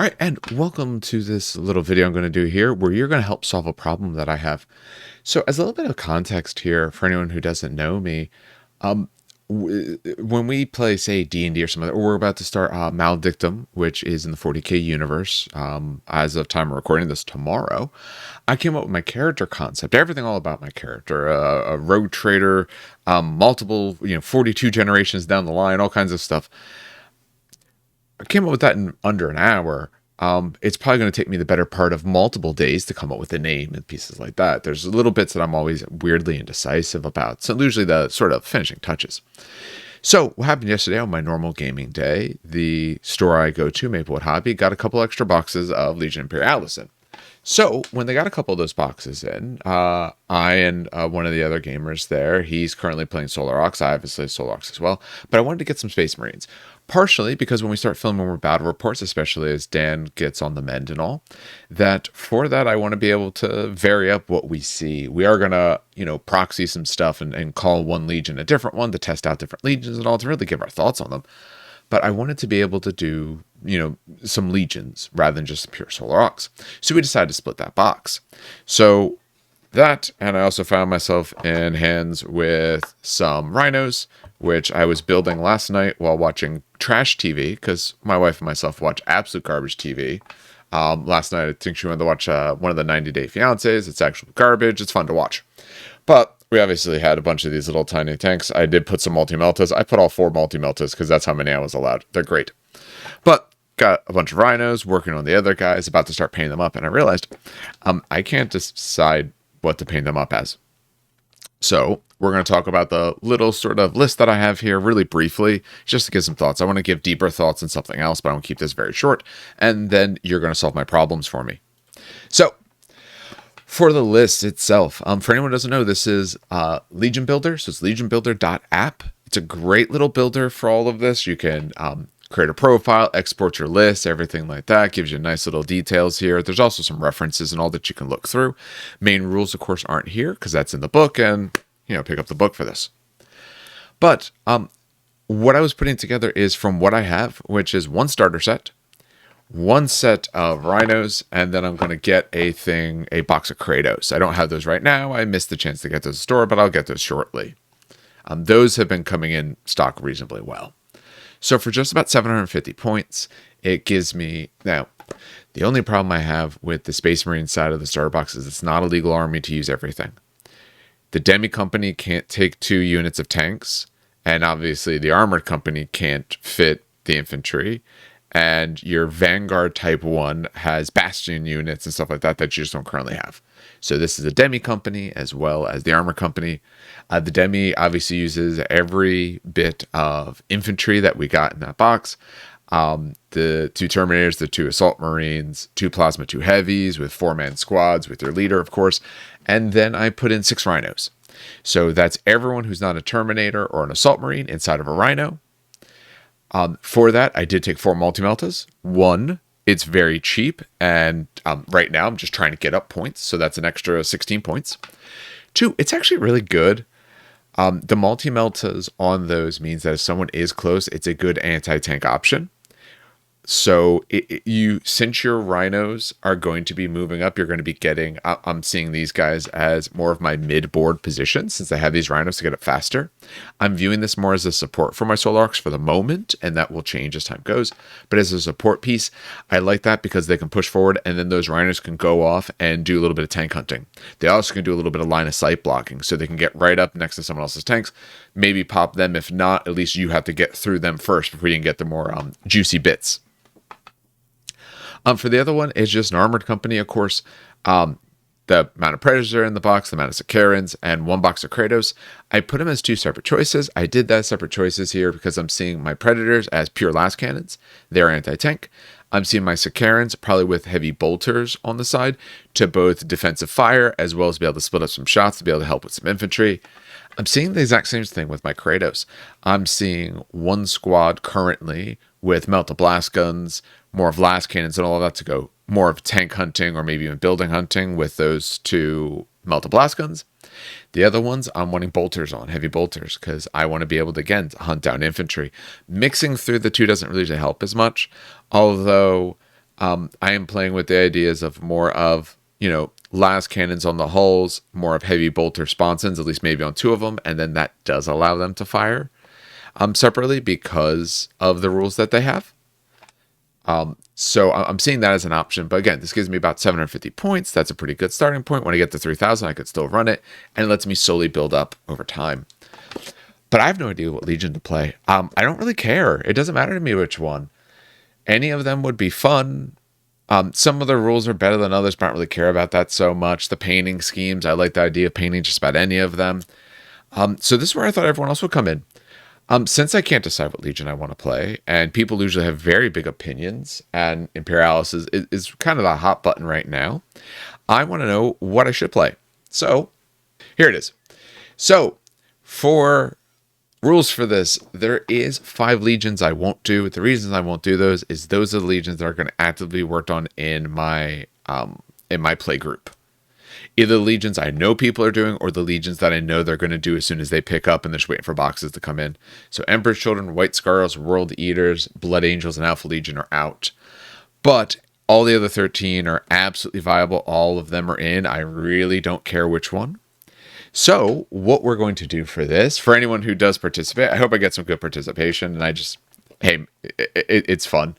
All right, and welcome to this little video I'm going to do here where you're going to help solve a problem that I have. So, as a little bit of context here for anyone who doesn't know me, um, when we play, say, D&D or something, or we're about to start Maledictum, which is in the 40k universe, as of time of recording this tomorrow, I came up with my character concept, everything all about my character, a rogue trader, multiple, 42 generations down the line, all kinds of stuff. I came up with that in under an hour. It's probably going to take me the better part of multiple days to come up with a name and pieces like that. There's little bits that I'm always weirdly indecisive about. So usually the sort of finishing touches. So what happened yesterday on my normal gaming day, the store I go to, Maplewood Hobby, got a couple extra boxes of Legion Imperialis in. So when they got a couple of those boxes in, I and one of the other gamers there, he's currently playing Solar Ox. I obviously Solar Ox as well, but I wanted to get some Space Marines. Partially because when we start filming more battle reports, especially as Dan gets on the mend and all, that for that I want to be able to vary up what we see. We are going to, proxy some stuff and call one Legion a different one to test out different Legions and all to really give our thoughts on them. But I wanted to be able to do, some Legions rather than just pure Solar Ox. So we decided to split that box. So that, and I also found myself in hands with some Rhinos, which I was building last night while watching trash TV, because my wife and myself watch absolute garbage TV. Last night, I think she wanted to watch one of the 90 Day Fiancés. It's actual garbage. It's fun to watch. But we obviously had a bunch of these little tiny tanks. I did put some multi-meltas. I put all 4 multi-meltas because that's how many I was allowed. They're great. But got a bunch of Rhinos working on the other guys, about to start painting them up. And I realized I can't decide what to paint them up as. So we're going to talk about the little sort of list that I have here really briefly, just to give some thoughts. I want to give deeper thoughts on something else, but I want to keep this very short. And then you're going to solve my problems for me. So for the list itself, for anyone who doesn't know, this is Legion Builder. So it's legionbuilder.app. It's a great little builder for all of this. You can create a profile, export your list, everything like that. Gives you nice little details here. There's also some references and all that you can look through. Main rules, of course, aren't here because that's in the book, and pick up the book for this. But what I was putting together is from what I have, which is 1 starter set, 1 set of Rhinos, and then I'm going to get a box of Kratos. I don't have those right now. I missed the chance to get those in the store, but I'll get those shortly. Those have been coming in stock reasonably well. So for just about 750 points, it gives me... Now, the only problem I have with the Space Marine side of the starter box is it's not a legal army to use everything. The Demi Company can't take 2 units of tanks, and obviously the Armored Company can't fit the infantry, and your Vanguard Type 1 has Bastion units and stuff like that that you just don't currently have. So this is a Demi Company as well as the Armor Company. The Demi obviously uses every bit of infantry that we got in that box. The 2 Terminators, the 2 Assault Marines, 2 Plasma 2 Heavies with 4-man squads with their leader, of course. And then I put in 6 Rhinos. So that's everyone who's not a Terminator or an Assault Marine inside of a Rhino. For that, I did take 4 multi-meltas. 1, it's very cheap, and right now I'm just trying to get up points, so that's an extra 16 points. 2, it's actually really good. The multi-meltas on those means that if someone is close, it's a good anti-tank option. So since your Rhinos are going to be moving up, you're going to be getting, I'm seeing these guys as more of my mid-board position since I have these Rhinos to get up faster. I'm viewing this more as a support for my Solar Arcs for the moment, and that will change as time goes. But as a support piece, I like that because they can push forward, and then those Rhinos can go off and do a little bit of tank hunting. They also can do a little bit of line of sight blocking, so they can get right up next to someone else's tanks, maybe pop them. If not, at least you have to get through them first before you can get the more juicy bits. For the other one, it's just an Armored Company, of course. The amount of Predators are in the box, the amount of Sakarans, and 1 box of Kratos. I put them as 2 separate choices. I did that separate choices here because I'm seeing my Predators as pure las cannons. They're anti-tank. I'm seeing my Sakarans probably with heavy bolters on the side to both defensive fire as well as be able to split up some shots to be able to help with some infantry. I'm seeing the exact same thing with my Kratos. I'm seeing 1 squad currently with melta blast guns, more of las cannons and all of that to go more of tank hunting or maybe even building hunting with those 2 melta blast guns. The other ones I'm wanting bolters on, heavy bolters, because I want to be able to, again, hunt down infantry. Mixing through the 2 doesn't really help as much, although I am playing with the ideas of more of, last cannons on the hulls, more of heavy bolter sponsons, at least maybe on two of them, and then that does allow them to fire separately because of the rules that they have. So I'm seeing that as an option. But again, this gives me about 750 points. That's a pretty good starting point. When I get to 3,000, I could still run it, and it lets me slowly build up over time. But I have no idea what Legion to play. I don't really care. It doesn't matter to me which one. Any of them would be fun. Some of the rules are better than others, but I don't really care about that so much. The painting schemes, I like the idea of painting just about any of them. So this is where I thought everyone else would come in. Since I can't decide what Legion I want to play, and people usually have very big opinions, and Imperialis is kind of the hot button right now, I want to know what I should play. So here it is. So for rules for this, there is 5 legions I won't do. The reasons I won't do those is those are the legions that are going to actively be worked on in my play group. Either the legions I know people are doing or the legions that I know they're going to do as soon as they pick up and they're just waiting for boxes to come in. So Emperor's Children, White Scars, World Eaters, Blood Angels, and Alpha Legion are out. But all the other 13 are absolutely viable. All of them are in. I really don't care which one. So what we're going to do for this, for anyone who does participate, I hope I get some good participation, and it's fun.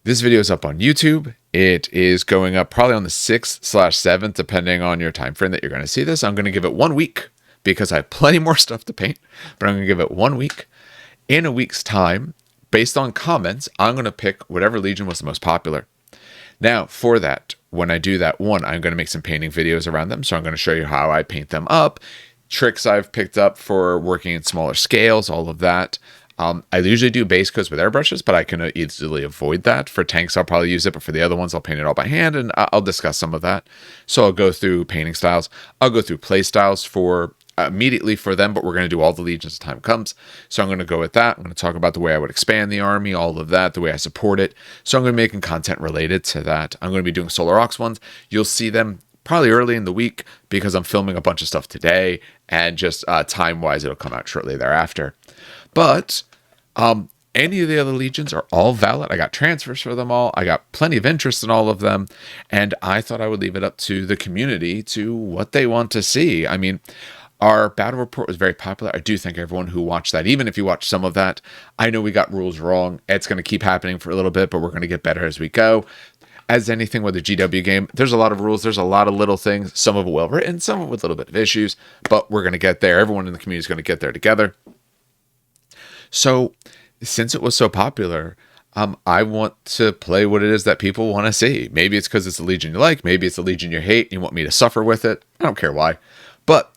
This video is up on YouTube. It is going up probably on the 6th/7th, depending on your time frame that you're going to see this. I'm going to give it 1 week because I have plenty more stuff to paint, but I'm going to give it 1 week. In a week's time, based on comments, I'm going to pick whatever legion was the most popular. Now, for that, when I do that one, I'm going to make some painting videos around them. So I'm going to show you how I paint them up, tricks I've picked up for working in smaller scales, all of that. I usually do base coats with airbrushes, but I can easily avoid that. For tanks, I'll probably use it, but for the other ones, I'll paint it all by hand, and I'll discuss some of that. So I'll go through painting styles. I'll go through play styles for immediately for them, but we're going to do all the legions as time comes. So I'm going to go with that. I'm going to talk about the way I would expand the army, all of that, the way I support it. So I'm going to be making content related to that. I'm going to be doing Solar Ox ones. You'll see them probably early in the week because I'm filming a bunch of stuff today, and just time-wise, it'll come out shortly thereafter. But any of the other legions are all valid. I got transfers for them all. I got plenty of interest in all of them. And I thought I would leave it up to the community to what they want to see. I mean, our battle report was very popular. I do thank everyone who watched that. Even if you watched some of that, I know we got rules wrong. It's going to keep happening for a little bit, but we're going to get better as we go. As anything with a GW game, there's a lot of rules. There's a lot of little things. Some of it well written, some of it with a little bit of issues, but we're going to get there. Everyone in the community is going to get there together. So since it was so popular, I want to play what it is that people want to see. Maybe it's because it's a legion you like. Maybe it's a legion you hate and you want me to suffer with it. I don't care why. But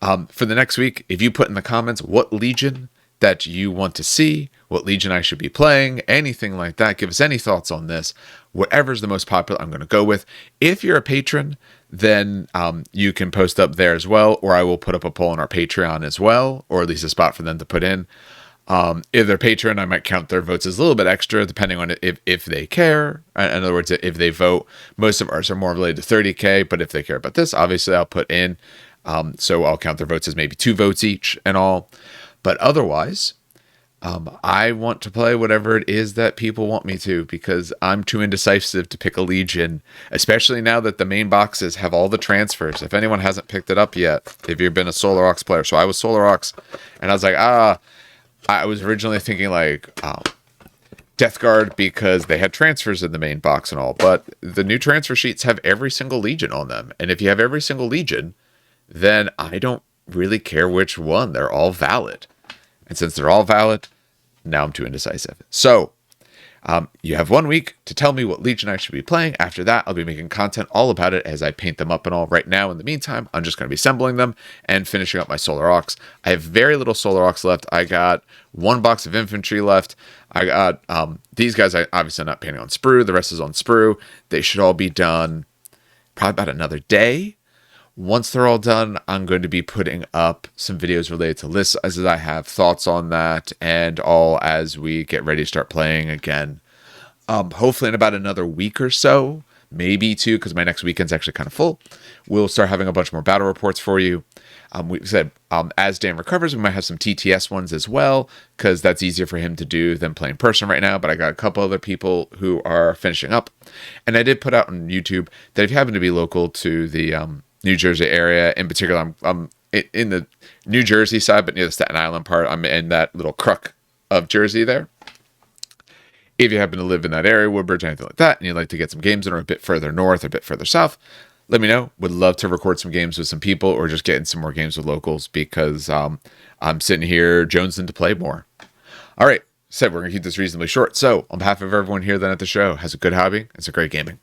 for the next week, if you put in the comments what legion that you want to see, what legion I should be playing, anything like that, give us any thoughts on this. Whatever's the most popular, I'm going to go with. If you're a patron, then you can post up there as well, or I will put up a poll on our Patreon as well, or at least a spot for them to put in. If they're patron, I might count their votes as a little bit extra, depending on if they care. In other words, if they vote, most of ours are more related to 30K, but if they care about this, obviously I'll put in. So I'll count their votes as maybe 2 votes each and all. But otherwise, I want to play whatever it is that people want me to, because I'm too indecisive to pick a legion, especially now that the main boxes have all the transfers. If anyone hasn't picked it up yet, if you've been a Solar Ox player. So I was Solar Ox, and I was like, I was originally thinking like Death Guard because they had transfers in the main box and all, but the new transfer sheets have every single legion on them. And if you have every single legion, then I don't really care which one. They're all valid. And since they're all valid, now I'm too indecisive. So you have 1 week to tell me what legion I should be playing. After that, I'll be making content all about it as I paint them up and all. Right now, in the meantime, I'm just going to be assembling them and finishing up my Solar Ox. I have very little Solar Ox left. I got 1 box of infantry left. I got these guys, I obviously not painting on sprue. The rest is on sprue. They should all be done probably about another day. Once they're all done, I'm going to be putting up some videos related to lists as I have thoughts on that and all as we get ready to start playing again. Hopefully in about another week or so, maybe 2, because my next weekend's actually kind of full. We'll start having a bunch more battle reports for you. We said as Dan recovers, we might have some TTS ones as well, because that's easier for him to do than playing person right now. But I got a couple other people who are finishing up. And I did put out on YouTube that if you happen to be local to the New Jersey area, in particular, I'm in the New Jersey side, but near the Staten Island part, I'm in that little crook of Jersey there. If you happen to live in that area, Woodbridge, anything like that, and you'd like to get some games in, or a bit further north or a bit further south, let me know. Would love to record some games with some people, or just get in some more games with locals, because I'm sitting here jonesing to play more. All right, said we're going to keep this reasonably short. So on behalf of everyone here then at the show, has a good hobby. It's a great gaming.